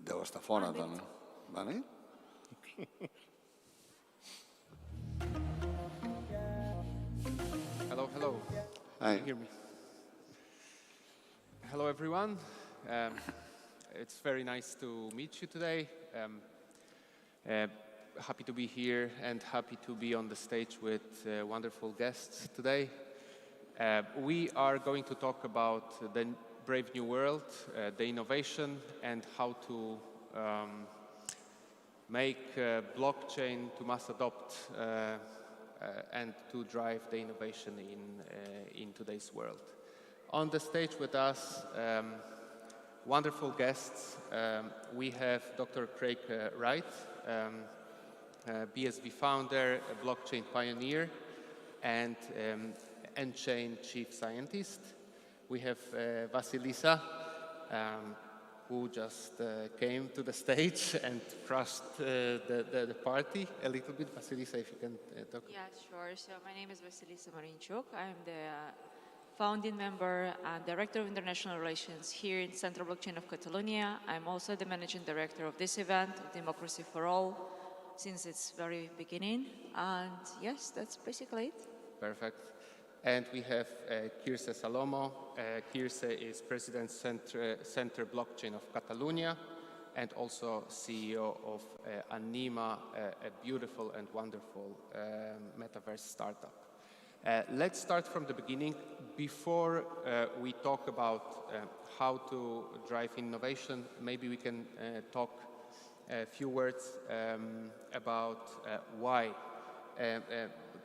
Deu estar fora, també. Vale? Hello, hello. Hi. Can you hear me? Hello, everyone. It's very nice to meet you today. Happy to be here and happy to be on the stage with wonderful guests today. We are going to talk about the Brave New World, the innovation, and how to make blockchain to mass adopt and to drive the innovation in today's world. On the stage with us, wonderful guests. We have Dr. Craig Wright, BSV founder, a blockchain pioneer, and nChain chief scientist. We have Vasilisa, who just came to the stage and crushed the party a little bit. Vasilisa, if you can talk. Yeah, sure. So my name is Vasilisa Marinchuk. I'm the founding member and director of international relations here in Central Blockchain of Catalonia. I'm also the managing director of this event, Democracy for All, since its very beginning. And yes, that's basically it. Perfect. And we have Quirze Salomo. Quirze is President Center Blockchain of Catalonia and also CEO of Anima, a beautiful and wonderful metaverse startup. Let's start from the beginning. Before we talk about how to drive innovation, maybe we can talk a few words about why.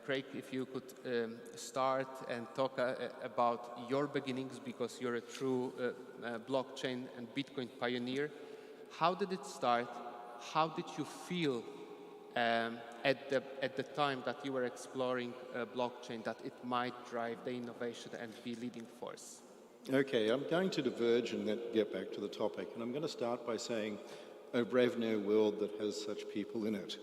Craig, if you could start and talk about your beginnings, because you're a true blockchain and Bitcoin pioneer. How did it start? How did you feel at the time that you were exploring blockchain, that it might drive the innovation and be leading force? Okay, I'm going to diverge and then get back to the topic. And I'm going to start by saying, a brave new world that has such people in it.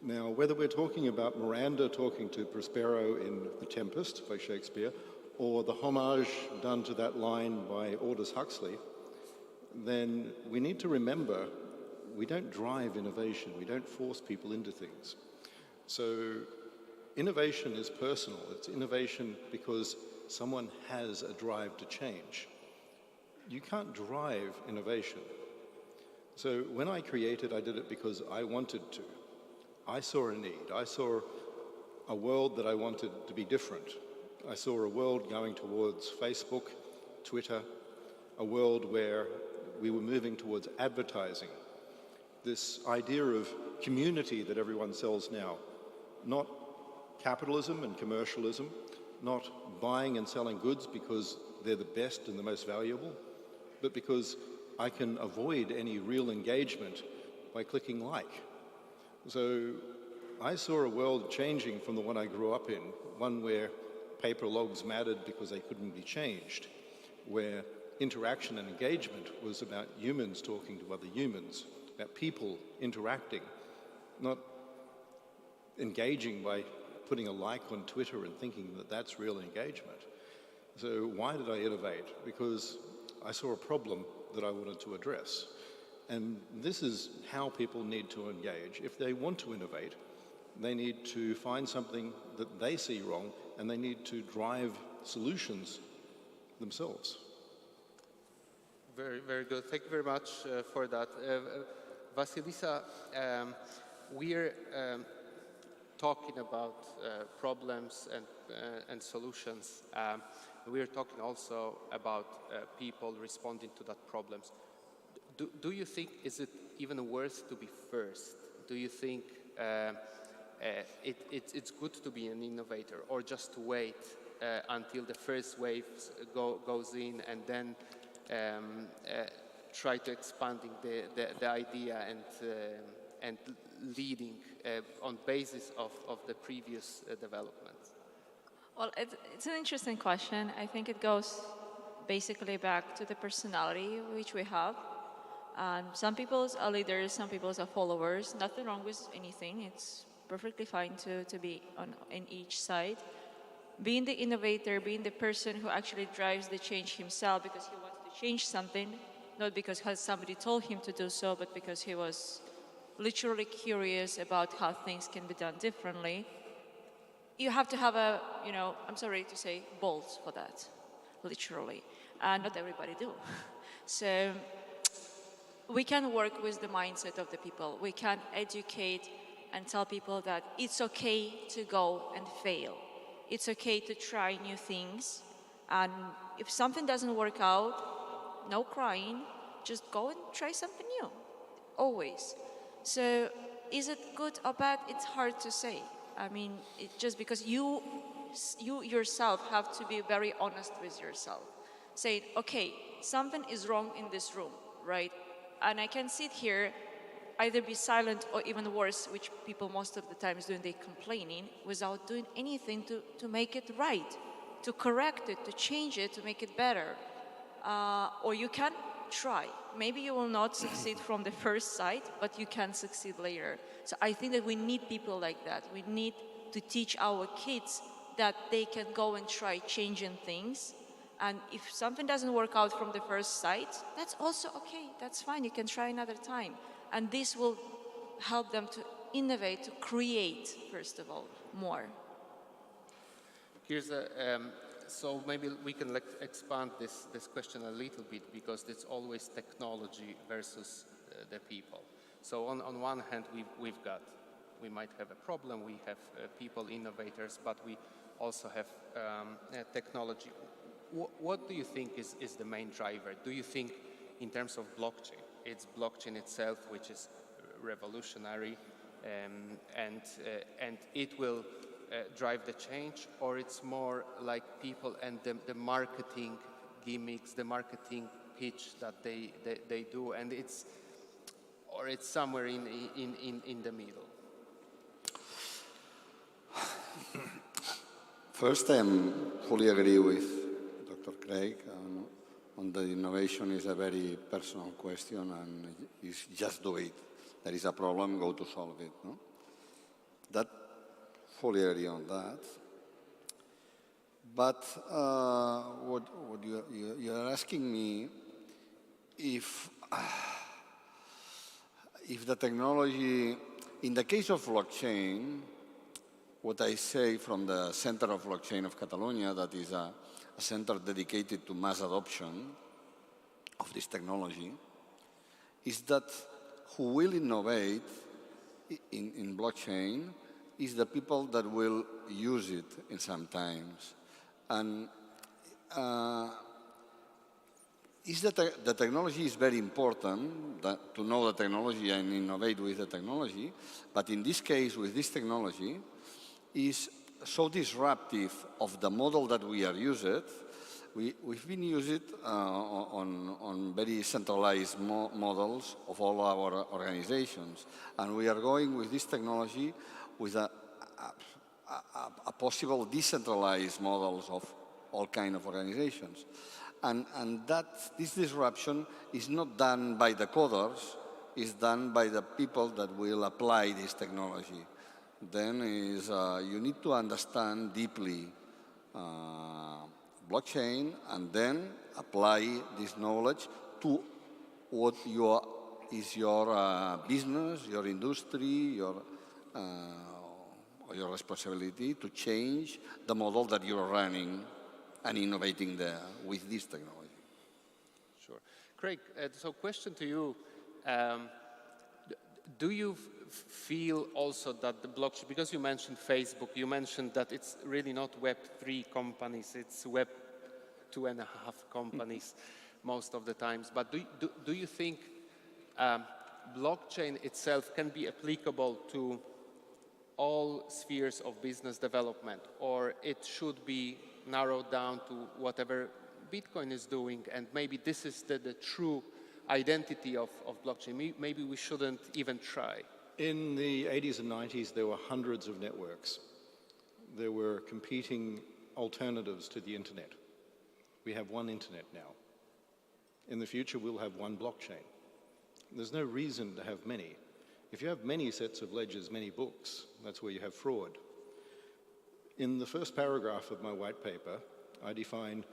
Now, whether we're talking about Miranda talking to Prospero in The Tempest by Shakespeare, or the homage done to that line by Aldous Huxley, then we need to remember we don't drive innovation, we don't force people into things. So innovation is personal. It's innovation because someone has a drive to change. You can't drive innovation. So when I created, I did it because I wanted to. I saw a need. I saw a world that I wanted to be different. I saw a world going towards Facebook, Twitter, a world where we were moving towards advertising. This idea of community that everyone sells now, not capitalism and commercialism, not buying and selling goods because they're the best and the most valuable, but because I can avoid any real engagement by clicking like. So I saw a world changing from the one I grew up in, one where paper logs mattered because they couldn't be changed, where interaction and engagement was about humans talking to other humans, about people interacting, not engaging by putting a like on Twitter and thinking that that's real engagement. So why did I innovate? Because I saw a problem that I wanted to address. And this is how people need to engage. If they want to innovate, they need to find something that they see wrong, and they need to drive solutions themselves. Very, very good. Thank you very much for that. Vasilisa, we're talking about problems and solutions. We're talking also about people responding to that problems. do you think, is it even worse to be first? Do you think it's good to be an innovator, or just to wait until the first wave goes in and then try to expanding the idea and leading on basis of the previous developments? Well, it's an interesting question. I think it goes basically back to the personality which we have. Some people are leaders, some people are followers. Nothing wrong with anything. It's perfectly fine to be on each side. Being the innovator, being the person who actually drives the change himself because he wants to change something, not because somebody told him to do so, but because he was literally curious about how things can be done differently. You have to have I'm sorry to say, balls for that, literally. Not everybody do. So we can work with the mindset of the people. We can educate and tell people that it's okay to go and fail. It's okay to try new things. And if something doesn't work out, no crying, just go and try something new, always. So is it good or bad? It's hard to say. I mean, just because you yourself have to be very honest with yourself. Say, okay, something is wrong in this room, right? And I can sit here, either be silent or even worse, which people most of the times do, and they're complaining, without doing anything to make it right, to correct it, to change it, to make it better. Or you can try. Maybe you will not succeed from the first sight, but you can succeed later. So I think that we need people like that. We need to teach our kids that they can go and try changing things. And if something doesn't work out from the first sight, that's also okay. That's fine. You can try another time. And this will help them to innovate, to create, first of all, more. Here's so maybe we can expand this question a little bit, because it's always technology versus the people. So on one hand, we might have a problem. We have people, innovators, but we also have technology. What do you think is the main driver? Do you think, in terms of blockchain, it's blockchain itself which is revolutionary, and it will drive the change, or it's more like people and the marketing gimmicks, the marketing pitch that they do, and it's somewhere in the middle? First, I fully agree with Dr. Craig on the innovation is a very personal question, and it's just do it. There is a problem, go to solve it. No? That fully agree on that. But what you're asking me, if the technology, in the case of blockchain, what I say from the Center of Blockchain of Catalonia, that is a center dedicated to mass adoption of this technology, is that who will innovate in blockchain is the people that will use it in some times. And the technology is very important, to know the technology and innovate with the technology, but in this case, with this technology, is so disruptive of the model that we are using. We've been using it on very centralized models of all our organizations, and we are going with this technology with a possible decentralized models of all kinds of organizations. And this disruption is not done by the coders, it's done by the people that will apply this technology. Then you need to understand deeply blockchain and then apply this knowledge to what is your business, your industry, your responsibility to change the model that you're running and innovating there with this technology. Sure. Craig, so question to you. Do you feel also that the blockchain, because you mentioned Facebook, you mentioned that it's really not Web3 companies, it's Web 2.5 companies most of the times, but do you think blockchain itself can be applicable to all spheres of business development, or it should be narrowed down to whatever Bitcoin is doing, and maybe this is the true identity of blockchain. Maybe we shouldn't even try. In the 80s and 90s, there were hundreds of networks. There were competing alternatives to the internet. We have one internet now. In the future, we'll have one blockchain. There's no reason to have many. If you have many sets of ledgers, many books, that's where you have fraud. In the first paragraph of my white paper, I define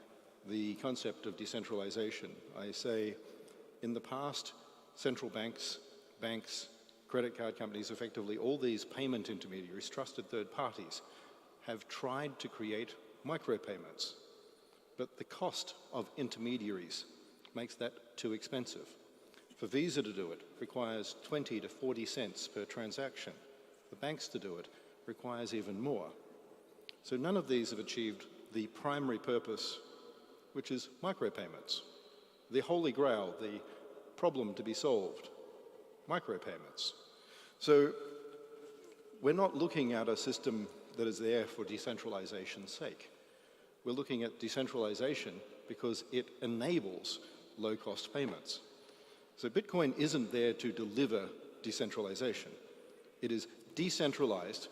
the concept of decentralization. I say, in the past, central banks, credit card companies, effectively all these payment intermediaries, trusted third parties, have tried to create micropayments. But the cost of intermediaries makes that too expensive. For Visa to do it requires 20 to 40 cents per transaction. For banks to do it requires even more. So none of these have achieved the primary purpose, which is micropayments. The holy grail, the problem to be solved, micropayments. So we're not looking at a system that is there for decentralization's sake. We're looking at decentralization because it enables low-cost payments. So Bitcoin isn't there to deliver decentralization. It is decentralized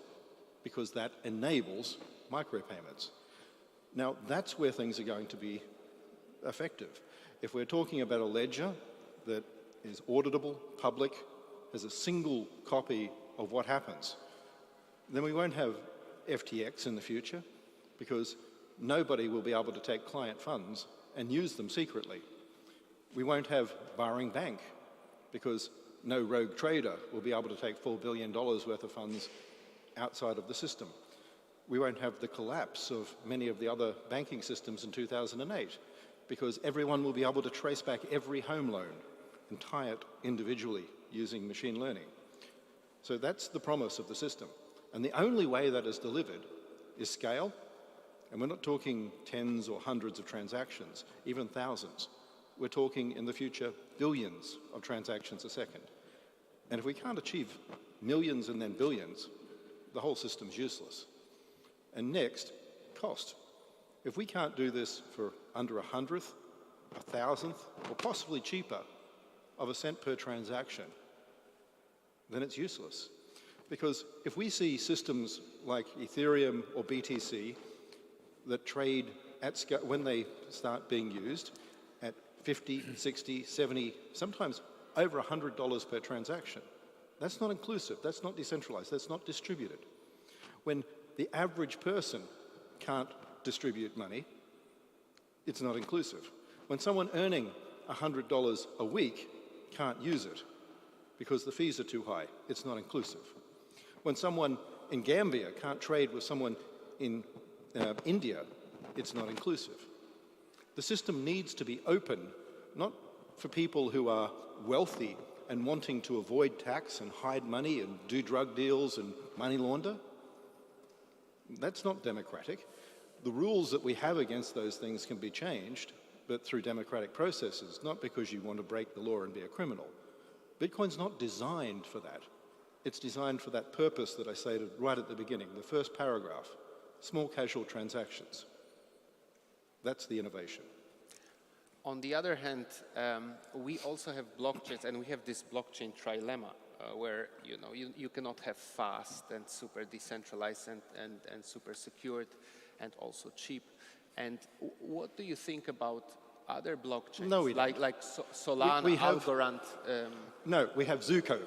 because that enables micropayments. Now, that's where things are going to be effective. If we're talking about a ledger that is auditable, public, has a single copy of what happens, then we won't have FTX in the future because nobody will be able to take client funds and use them secretly. We won't have Barring Bank because no rogue trader will be able to take $4 billion worth of funds outside of the system. We won't have the collapse of many of the other banking systems in 2008 because everyone will be able to trace back every home loan and tie it individually using machine learning. So that's the promise of the system. And the only way that is delivered is scale. And we're not talking tens or hundreds of transactions, even thousands. We're talking in the future billions of transactions a second. And if we can't achieve millions and then billions, the whole system's useless. And next, cost. If we can't do this for under 100th, 1,000th, or possibly cheaper of a cent per transaction, then it's useless. Because if we see systems like Ethereum or BTC that trade at scale, when they start being used, at 50, 60, 70, sometimes over $100 per transaction, that's not inclusive, that's not decentralized, that's not distributed. When the average person can't distribute money, it's not inclusive. When someone earning $100 a week can't use it because the fees are too high, it's not inclusive. When someone in Gambia can't trade with someone in India, it's not inclusive. The system needs to be open, not for people who are wealthy and wanting to avoid tax and hide money and do drug deals and money launder. That's not democratic. The rules that we have against those things can be changed, but through democratic processes, not because you want to break the law and be a criminal. Bitcoin's not designed for that. It's designed for that purpose that I stated right at the beginning, the first paragraph, small casual transactions. That's the innovation. On the other hand, we also have blockchains, and we have this blockchain trilemma, where you cannot have fast and super decentralized and super secured and also cheap. And what do you think about other blockchains? No, we don't. Like Solana, we have, Algorand? No, we have Zuko.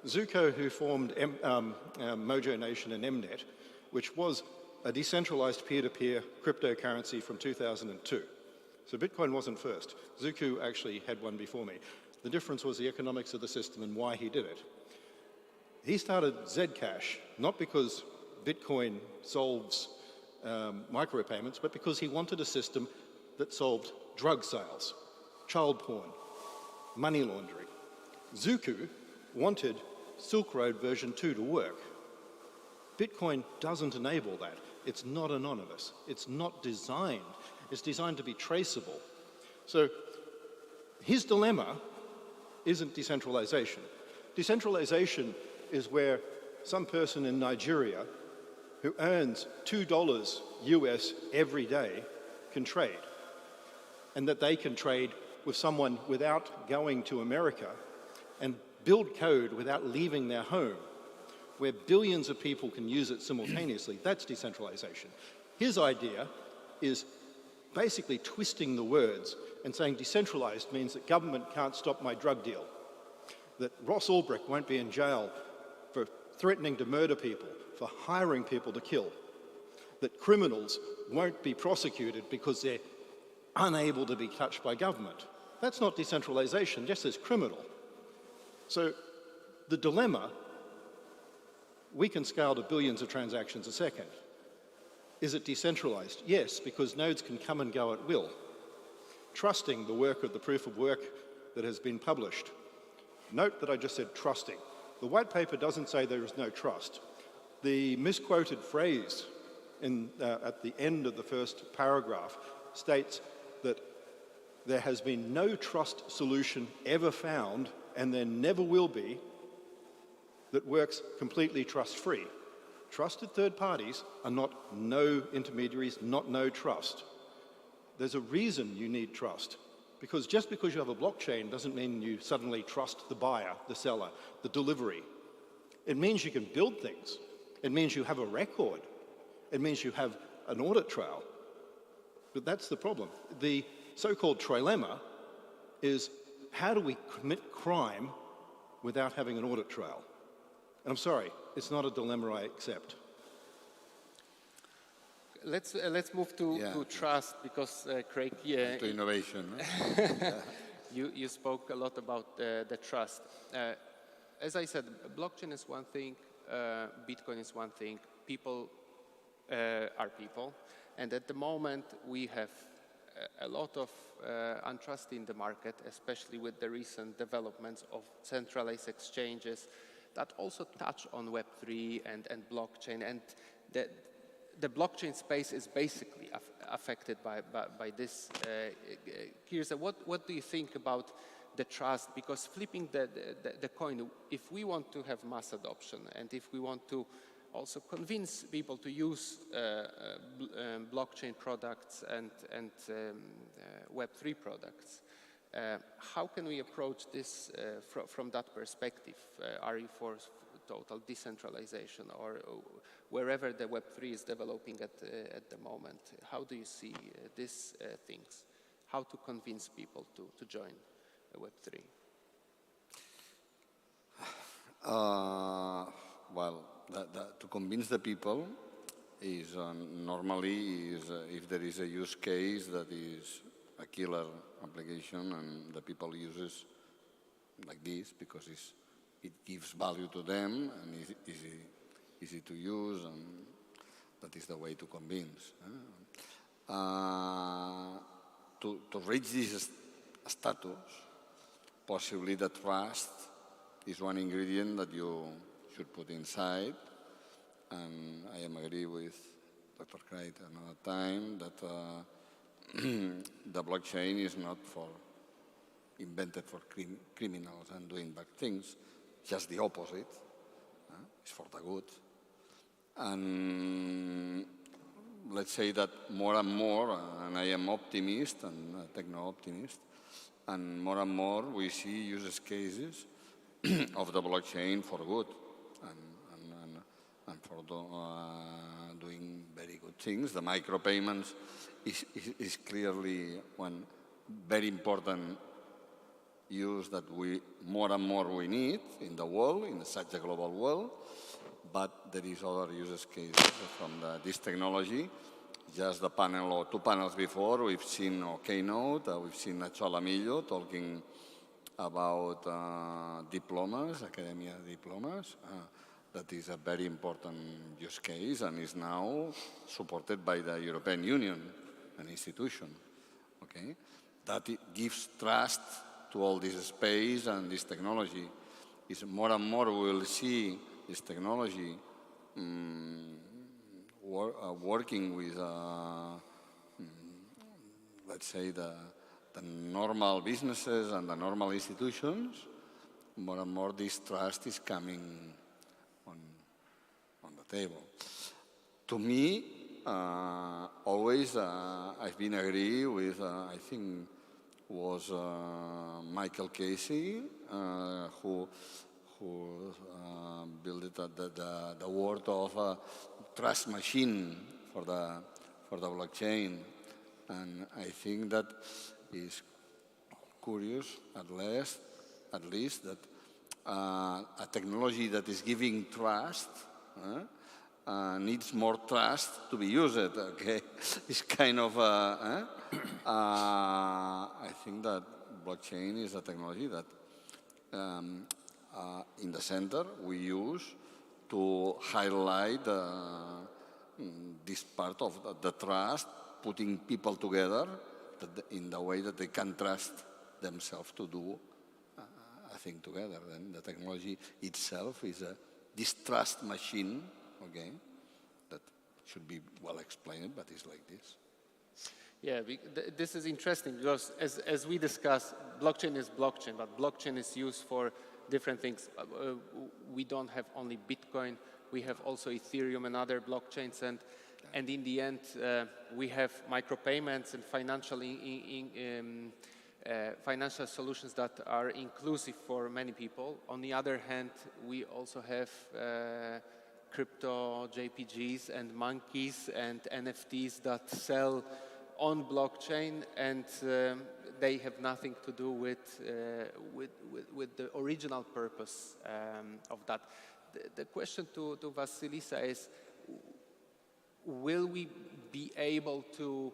Zuko, who formed Mojo Nation and Mnet, which was a decentralized peer-to-peer cryptocurrency from 2002. So Bitcoin wasn't first. Zuko actually had one before me. The difference was the economics of the system and why he did it. He started Zcash, not because Bitcoin solves micropayments, but because he wanted a system that solved drug sales, child porn, money laundering. Zuko wanted Silk Road version 2 to work. Bitcoin doesn't enable that. It's not anonymous. It's not designed. It's designed to be traceable. So his dilemma isn't decentralization. Decentralization is where some person in Nigeria who earns $2 US every day can trade, and that they can trade with someone without going to America and build code without leaving their home, where billions of people can use it simultaneously. That's decentralization. His idea is basically twisting the words and saying decentralized means that government can't stop my drug deal, that Ross Ulbricht won't be in jail for threatening to murder people, for hiring people to kill, that criminals won't be prosecuted because they're unable to be touched by government. That's not decentralization, just as criminal. So the dilemma, we can scale to billions of transactions a second. Is it decentralized? Yes, because nodes can come and go at will. Trusting the work of the proof of work that has been published. Note that I just said trusting. The white paper doesn't say there is no trust. The misquoted phrase at the end of the first paragraph states that there has been no trust solution ever found, and there never will be, that works completely trust-free. Trusted third parties are not no intermediaries, not no trust. There's a reason you need trust, because just because you have a blockchain doesn't mean you suddenly trust the buyer, the seller, the delivery. It means you can build things. It means you have a record. It means you have an audit trail. But that's the problem. The so-called trilemma is, how do we commit crime without having an audit trail? And I'm sorry, it's not a dilemma I accept. Let's move to trust, because Craig, To innovation. you spoke a lot about the trust. As I said, blockchain is one thing, Bitcoin is one thing, people are people, and at the moment we have a lot of untrust in the market, especially with the recent developments of centralized exchanges that also touch on Web3 and blockchain, and the blockchain space is basically affected by this. Kirsa, what do you think about the trust? Because flipping the coin, if we want to have mass adoption, and if we want to also convince people to use blockchain products and Web3 products, how can we approach this from that perspective? Are you for total decentralization, or wherever the Web3 is developing at the moment? How do you see these things? How to convince people to join Web3? Well, to convince the people is normally if there is a use case that is a killer application and the people uses like this because it gives value to them and is easy to use, and that is the way to convince. To reach this status, possibly the trust is one ingredient that you should put inside, and I am agree with Dr. Craig another time that the blockchain is not invented for criminals and doing bad things, just the opposite. It's for the good. And let's say that more and more, and I am optimist and a techno-optimist, and more we see use cases of the blockchain for good and for doing very good things. The micropayments is clearly one very important use that more and more we need in the world, in such a global world. But there is other use cases from this technology. Just the panel or two panels before, we've seen Keynote, we've seen Nacho Alamillo talking about diplomas, academia diplomas. That is a very important use case and is now supported by the European Union, an institution. Okay? That it gives trust to all this space and this technology. Is more and more we will see this technology working with, let's say, the the normal businesses and the normal institutions, more and more this trust is coming on the table. To me, always I've been agree with, I think was Michael Casey, who built it the word of trust machine for the blockchain. And I think that is curious, at least that a technology that is giving trust needs more trust to be used. Okay, it's kind of. I think that blockchain is a technology that, in the center, we use to highlight this part of the trust, putting people together in the way that they can trust themselves to do a thing together. Then the technology itself is a distrust machine, okay, that should be well explained, but it's like this. Yeah, this is interesting because as we discussed, blockchain is blockchain, but blockchain is used for different things. We don't have only Bitcoin, we have also Ethereum and other blockchains, and in the end, we have micropayments and financial solutions that are inclusive for many people. On the other hand, we also have crypto JPGs and monkeys and NFTs that sell on blockchain, and they have nothing to do with the original purpose of that. The question to Vasilisa is, will we be able to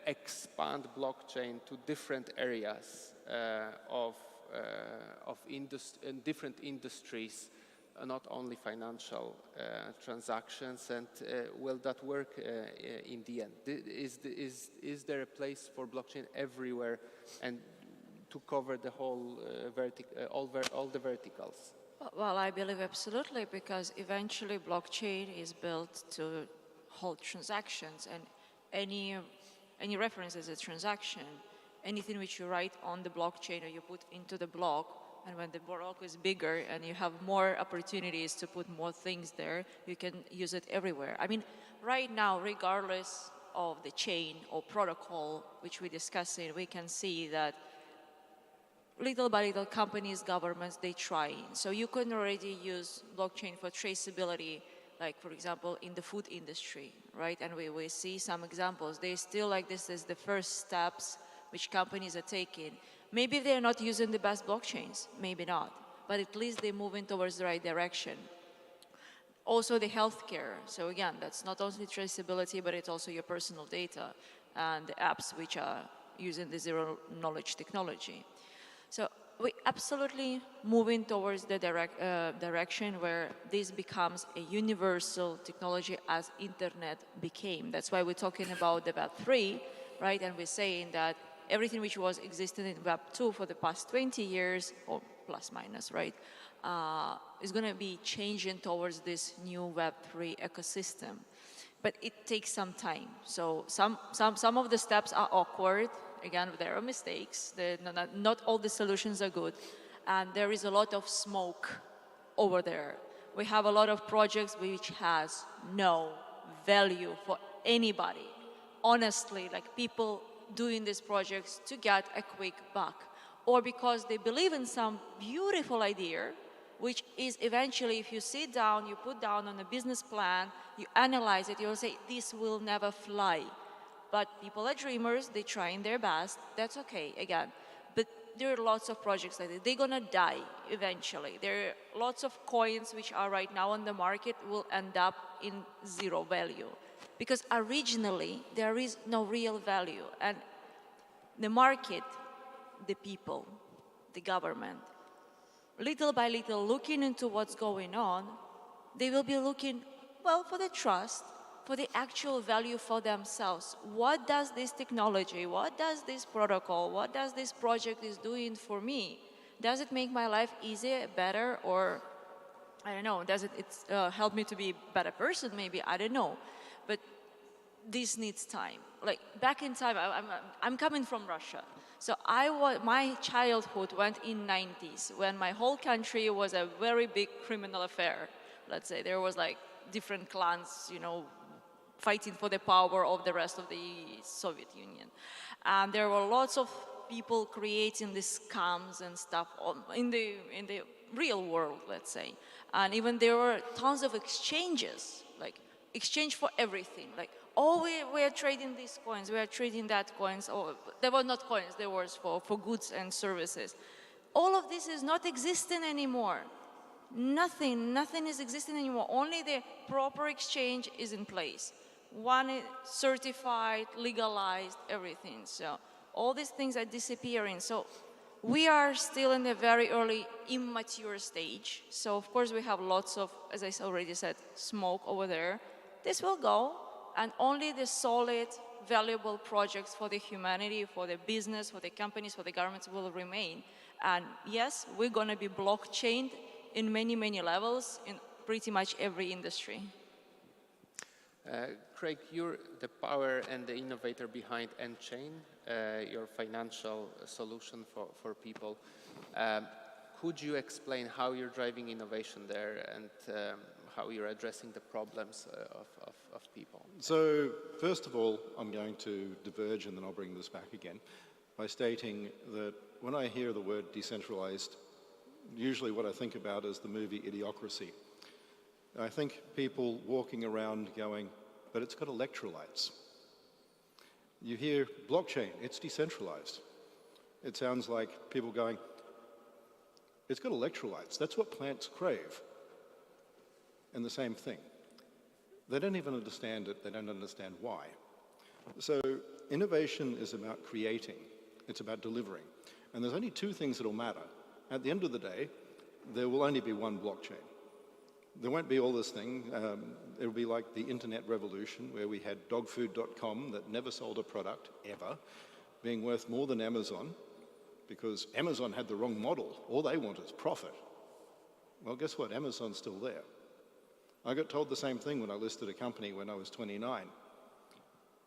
expand blockchain to different areas of different industries, not only financial transactions, and will that work in the end? Is there a place for blockchain everywhere and to cover the whole all the verticals? Well, I believe absolutely, because eventually blockchain is built to hold transactions, and any reference is a transaction. Anything which you write on the blockchain or you put into the block, and when the block is bigger and you have more opportunities to put more things there, you can use it everywhere. I mean, right now, regardless of the chain or protocol which we're discussing, we can see that little by little companies, governments, they try. So you can already use blockchain for traceability, like for example, in the food industry, right? And we see some examples. They still like this is the first steps which companies are taking. Maybe they're not using the best blockchains, maybe not, but at least they're moving towards the right direction. Also the healthcare. So again, that's not only traceability, but it's also your personal data and the apps which are using the zero knowledge technology. So we're absolutely moving towards the direction where this becomes a universal technology as internet became. That's why we're talking about the Web3, right? And we're saying that everything which was existing in Web 2 for the past 20 years, or plus minus, right, is going to be changing towards this new Web 3 ecosystem. But it takes some time. So some of the steps are awkward. Again, there are mistakes. Not all the solutions are good. And there is a lot of smoke over there. We have a lot of projects which has no value for anybody. Honestly, like people doing these projects to get a quick buck, or because they believe in some beautiful idea, which is eventually, if you sit down, you put down on a business plan, you analyze it, you'll say, this will never fly. But people are dreamers, they're trying their best, that's okay, again. But there are lots of projects like that. They're gonna die eventually. There are lots of coins which are right now on the market will end up in zero value. Because originally, there is no real value. And the market, the people, the government, little by little looking into what's going on, they will be looking, well, for the trust, for the actual value for themselves. What does this technology, what does this protocol, what does this project is doing for me? Does it make my life easier, better, or, I don't know, does it help me to be a better person, maybe, I don't know. But this needs time. like back in time, I'm coming from Russia. So my childhood went in 90s when my whole country was a very big criminal affair. Let's say there was like different clans, you know, fighting for the power of the rest of the Soviet Union. And there were lots of people creating these scams and stuff in the real world, let's say. And even there were tons of exchanges, like exchange for everything. Like, oh, we are trading these coins, we are trading that coins. Oh, they were not coins, they were for goods and services. All of this is not existing anymore. Nothing is existing anymore. Only the proper exchange is in place. One is certified, legalized, everything. So all these things are disappearing. So we are still in a very early, immature stage. So of course we have lots of, as I already said, smoke over there. This will go, and only the solid, valuable projects for the humanity, for the business, for the companies, for the governments will remain. And yes, we're going to be blockchained in many, many levels in pretty much every industry. Craig, you're the power and the innovator behind N-Chain, your financial solution for people. Could you explain how you're driving innovation there and how you're addressing the problems of people? So, first of all, I'm going to diverge, and then I'll bring this back again, by stating that when I hear the word decentralized, usually what I think about is the movie Idiocracy. I think people walking around going, but it's got electrolytes. You hear blockchain, it's decentralized. It sounds like people going, it's got electrolytes, that's what plants crave. And the same thing. They don't even understand it, they don't understand why. So innovation is about creating, it's about delivering. And there's only two things that'll matter. At the end of the day, there will only be one blockchain. There won't be all this thing. It'll be like the internet revolution where we had dogfood.com that never sold a product, ever, being worth more than Amazon because Amazon had the wrong model. All they want is profit. Well, guess what? Amazon's still there. I got told the same thing when I listed a company when I was 29.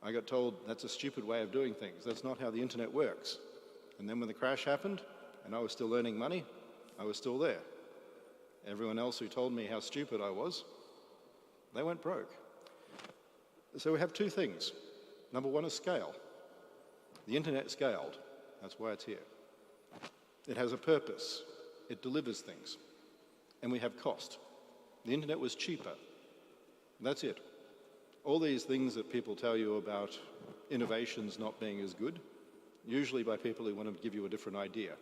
I got told that's a stupid way of doing things. That's not how the internet works. And then when the crash happened and I was still earning money, I was still there. Everyone else who told me how stupid I was, they went broke. So we have two things. Number one is scale. The internet scaled. That's why it's here. It has a purpose. It delivers things. And we have cost. The internet was cheaper. That's it. All these things that people tell you about innovations not being as good, usually by people who want to give you a different idea.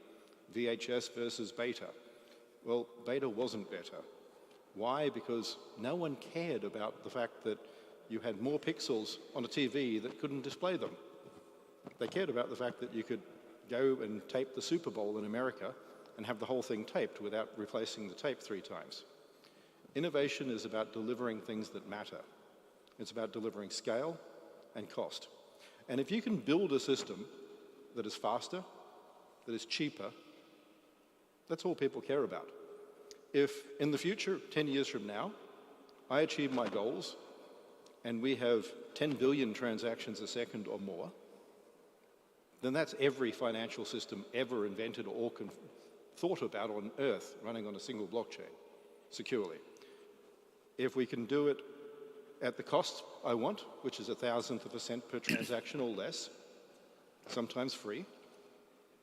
VHS versus beta. Well, beta wasn't better. Why? Because no one cared about the fact that you had more pixels on a TV that couldn't display them. They cared about the fact that you could go and tape the Super Bowl in America and have the whole thing taped without replacing the tape 3 times. Innovation is about delivering things that matter. It's about delivering scale and cost. And if you can build a system that is faster, that is cheaper, that's all people care about. If in the future, 10 years from now, I achieve my goals and we have 10 billion transactions a second or more, then that's every financial system ever invented or thought about on Earth running on a single blockchain securely. If we can do it at the cost I want, which is 1,000th of a cent per transaction or less, sometimes free,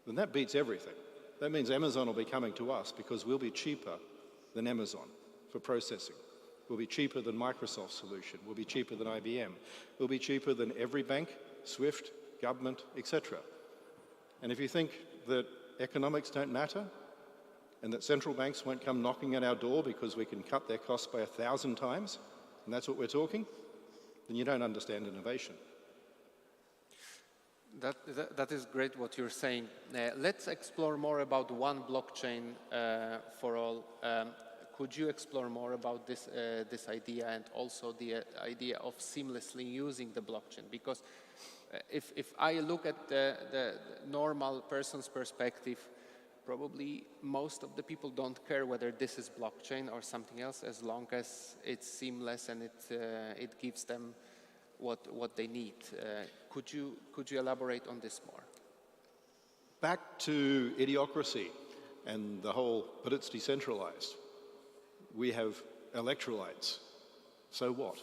then that beats everything. That means Amazon will be coming to us because we'll be cheaper than Amazon for processing. We'll be cheaper than Microsoft's solution. We'll be cheaper than IBM. We'll be cheaper than every bank, SWIFT, government, etc. And if you think that economics don't matter and that central banks won't come knocking at our door because we can cut their costs by 1,000 times, and that's what we're talking, then you don't understand innovation. That is great what you're saying. Let's explore more about one blockchain for all. Could you explore more about this idea and also the idea of seamlessly using the blockchain? Because if I look at the normal person's perspective, probably most of the people don't care whether this is blockchain or something else, as long as it's seamless and it gives them what they need. Could you elaborate on this more? Back to idiocracy and the whole, but it's decentralized. We have electrolytes. So what?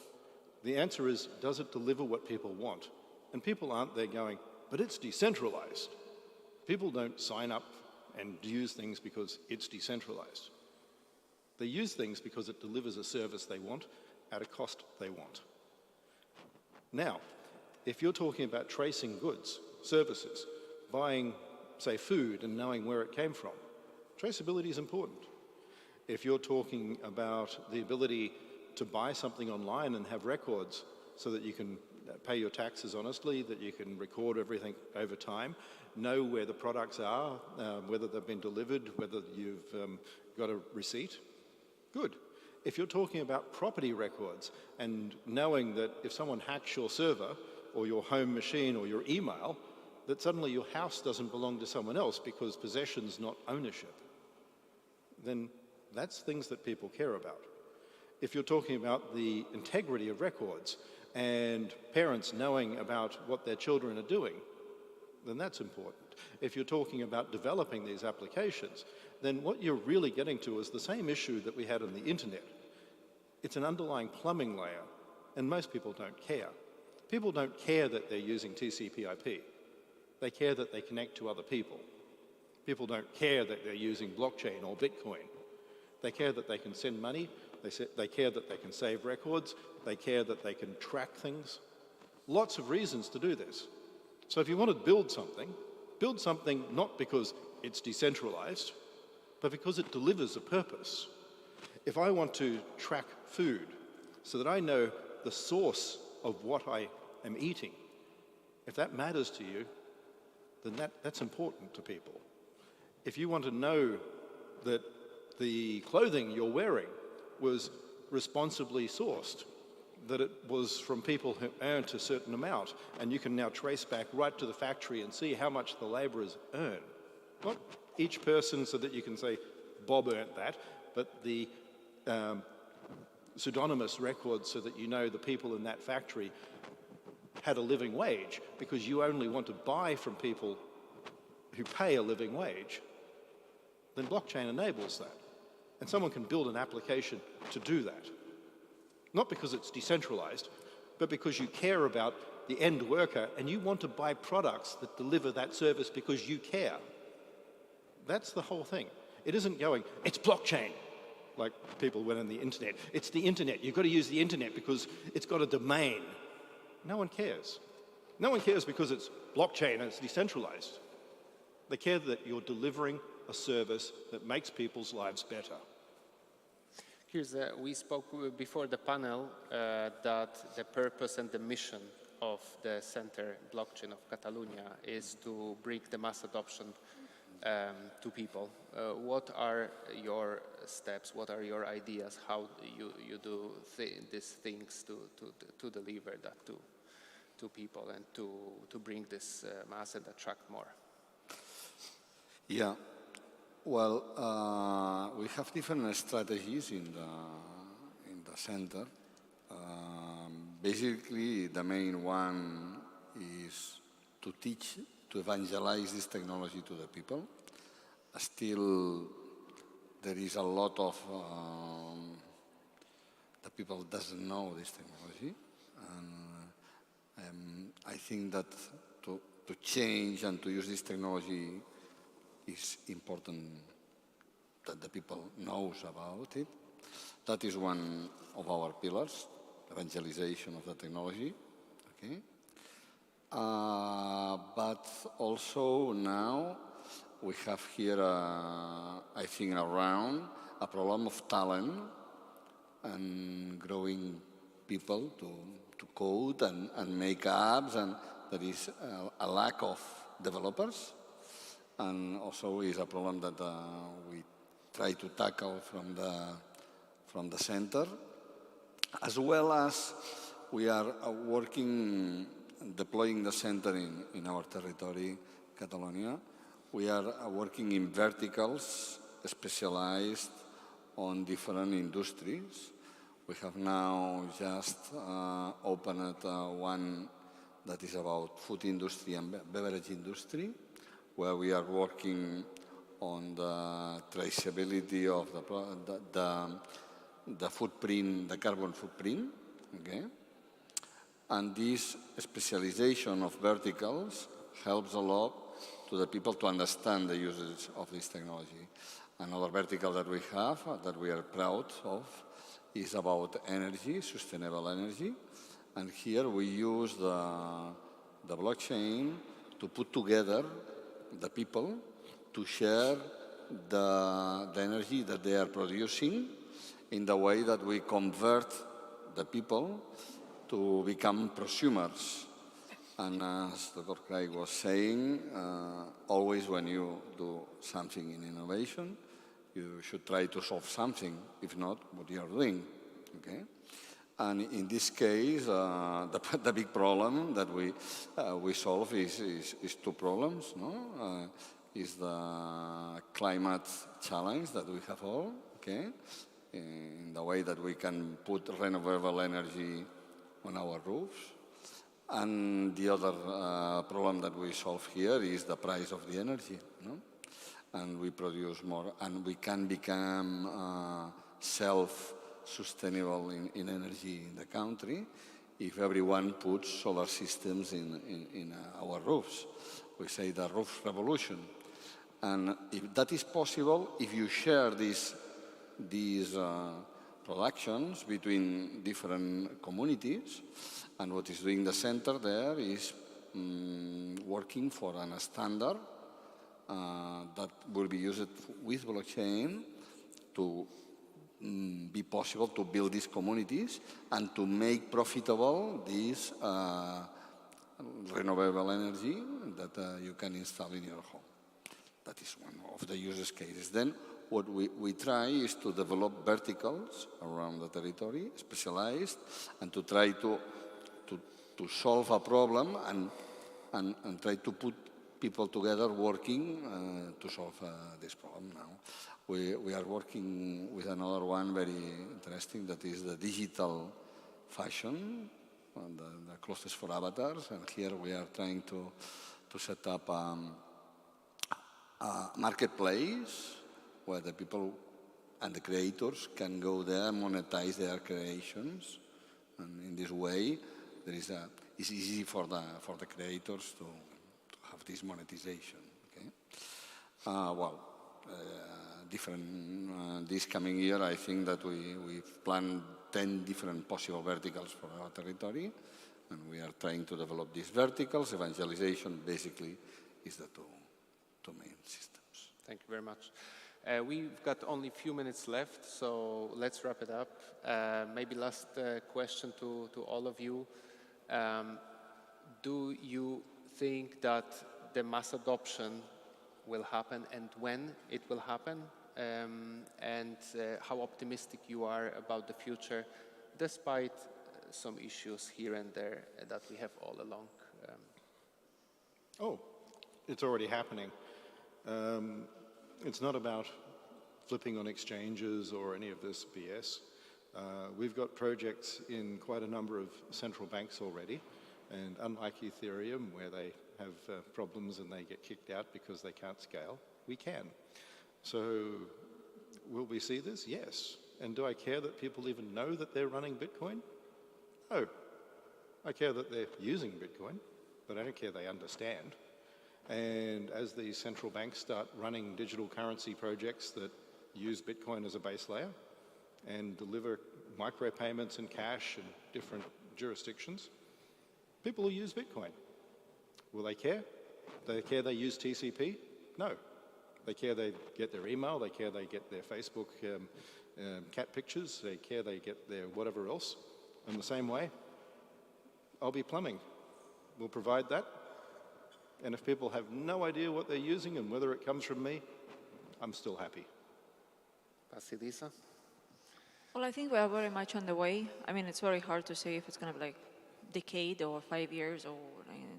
The answer is, does it deliver what people want? And people aren't there going, but it's decentralized. People don't sign up and use things because it's decentralized. They use things because it delivers a service they want at a cost they want. Now, if you're talking about tracing goods, services, buying, say, food and knowing where it came from, traceability is important. If you're talking about the ability to buy something online and have records so that you can pay your taxes honestly, that you can record everything over time, know where the products are, whether they've been delivered, whether you've got a receipt, good. If you're talking about property records and knowing that if someone hacks your server or your home machine or your email, that suddenly your house doesn't belong to someone else because possession's not ownership, then that's things that people care about. If you're talking about the integrity of records and parents knowing about what their children are doing, then that's important. If you're talking about developing these applications, then what you're really getting to is the same issue that we had on the internet. It's an underlying plumbing layer, and most people don't care. People don't care that they're using TCP/IP. They care that they connect to other people. People don't care that they're using blockchain or Bitcoin. They care that they can send money. They care that they can save records. They care that they can track things. Lots of reasons to do this. So if you want to build something not because it's decentralized, but because it delivers a purpose. If I want to track food so that I know the source of what I am eating, if that matters to you, then that's important to people. If you want to know that the clothing you're wearing was responsibly sourced, that it was from people who earned a certain amount, and you can now trace back right to the factory and see how much the laborers earn. Not each person so that you can say, Bob earned that, but the pseudonymous records so that you know the people in that factory had a living wage, because you only want to buy from people who pay a living wage, then blockchain enables that. And someone can build an application to do that. Not because it's decentralized, but because you care about the end worker and you want to buy products that deliver that service because you care. That's the whole thing. It isn't going, it's blockchain, like people went on the internet. It's the internet. You've got to use the internet because it's got a domain. No one cares. No one cares because it's blockchain and it's decentralized. They care that you're delivering a service that makes people's lives better. We spoke before the panel that the purpose and the mission of the Center Blockchain of Catalonia is to bring the mass adoption to people. What are your steps? What are your ideas? How you do these things to deliver that to people and to bring this mass and attract more? Yeah. Well, we have different strategies in the center. Basically, the main one is to teach, to evangelize this technology to the people. Still, there is a lot of the people doesn't know this technology, and I think that to change and to use this technology is important that the people knows about it. That is one of our pillars, evangelization of the technology. Okay. But also now we have here, I think, around a problem of talent and growing people to code and make apps, and there is a lack of developers. And also is a problem that we try to tackle from the center, as well as we are working, deploying the center in our territory, Catalonia. We are working in verticals specialized on different industries. We have now just opened one that is about food industry and beverage industry, where we are working on the traceability of the footprint, the carbon footprint, okay? And this specialization of verticals helps a lot to the people to understand the usage of this technology. Another vertical that we have, that we are proud of, is about energy, sustainable energy. And here we use the blockchain to put together the people to share the energy that they are producing in the way that we convert the people to become prosumers. And as Dr. Craig was saying, always when you do something in innovation, you should try to solve something, if not what you are doing, okay? And in this case, the big problem that we solve is two problems, no? Is the climate challenge that we have all, okay? In the way that we can put renewable energy on our roofs. And the other problem that we solve here is the price of the energy, no? And we produce more, and we can become self-sustainable in energy in the country if everyone puts solar systems in our roofs. We say the roof revolution. And if that is possible, if you share these productions between different communities, and what is doing the center there is working for a standard that will be used with blockchain to be possible to build these communities and to make profitable this renewable energy that you can install in your home. That is one of the use cases. Then what we try is to develop verticals around the territory, specialized, and to try to solve a problem and try to put people together working to solve this problem now. We are working with another one very interesting, that is the digital fashion, the clothes for avatars, and here we are trying to set up a marketplace where the people and the creators can go there, monetize their creations, and in this way, it's easy for the creators to have this monetization. Okay. This coming year, I think that we've planned 10 different possible verticals for our territory, and we are trying to develop these verticals. Evangelization basically is the two main systems. Thank you very much. We've got only a few minutes left, so let's wrap it up. Maybe last question to all of you. Do you think that the mass adoption will happen, and when it will happen? And how optimistic you are about the future, despite some issues here and there that we have all along? It's already happening. It's not about flipping on exchanges or any of this BS. We've got projects in quite a number of central banks already, and unlike Ethereum, where they have problems and they get kicked out because they can't scale, we can. So will we see this? Yes. And do I care that people even know that they're running Bitcoin? No. I care that they're using Bitcoin, but I don't care they understand. And as these central banks start running digital currency projects that use Bitcoin as a base layer and deliver micropayments and cash in different jurisdictions, people will use Bitcoin. Will they care? Do they care they use TCP? No. They care they get their email, they care they get their Facebook cat pictures, they care they get their whatever else. In the same way, I'll be plumbing. We'll provide that. And if people have no idea what they're using and whether it comes from me, I'm still happy. Vasilisa? Well, I think we are very much on the way. I mean, it's very hard to say if it's going to be like decade or 5 years or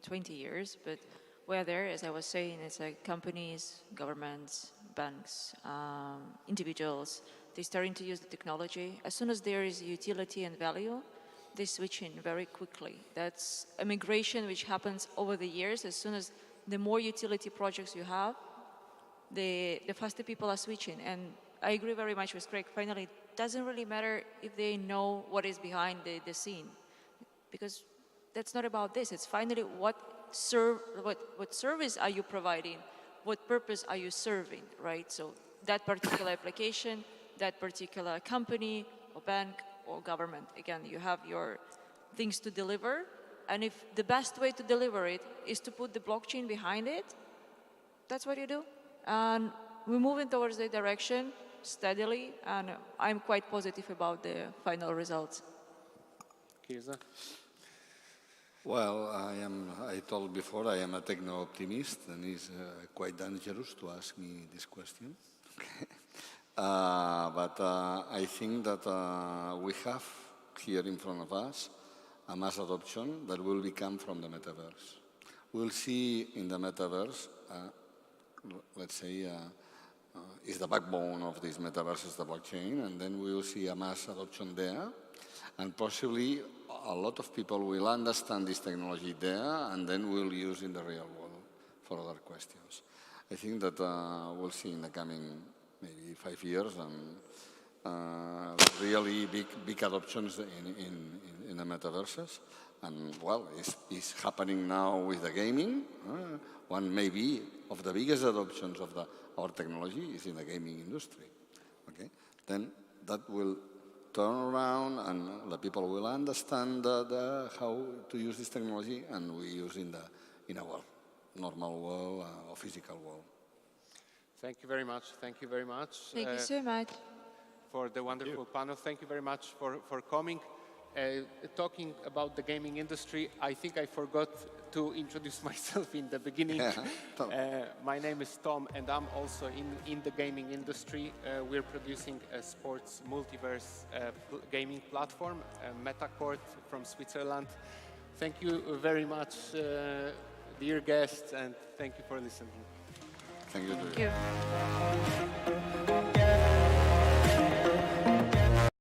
20 years, but we're there. As I was saying, it's like companies, governments, banks, individuals, they're starting to use the technology. As soon as there is utility and value, they switch in very quickly. That's a migration which happens over the years. As soon as the more utility projects you have, the faster people are switching. And I agree very much with Craig. Finally, it doesn't really matter if they know what is behind the scene, because that's not about this. It's finally what service are you providing, what purpose are you serving, right? So that particular application, that particular company or bank or government, again, you have your things to deliver, and if the best way to deliver it is to put the blockchain behind it, that's what you do. And we're moving towards that direction steadily, and I'm quite positive about the final results. Kirsa? Well, I told before, I am a techno-optimist, and it's quite dangerous to ask me this question. But I think that we have here in front of us a mass adoption that will become from the metaverse. We'll see in the metaverse, let's say, is the backbone of this metaverse is the blockchain, and then we will see a mass adoption there, and possibly a lot of people will understand this technology there, and then we'll use in the real world for other questions. I think that we'll see in the coming maybe 5 years and really big adoptions in the metaverses. And well, it's happening now with the gaming. One maybe of the biggest adoptions of our technology is in the gaming industry. Okay, then that will turn around and the people will understand how to use this technology, and we use in our normal world or physical world. Thank you very much. Thank you very much. Thank you so much. For the wonderful panel. Thank you very much for coming. Talking about the gaming industry, I think I forgot to introduce myself in the beginning. My name is Tom, and I'm also in the gaming industry. We're producing a sports multiverse gaming platform, MetaCourt from Switzerland. Thank you very much, dear guests, and thank you for listening. Thank you. Thank you.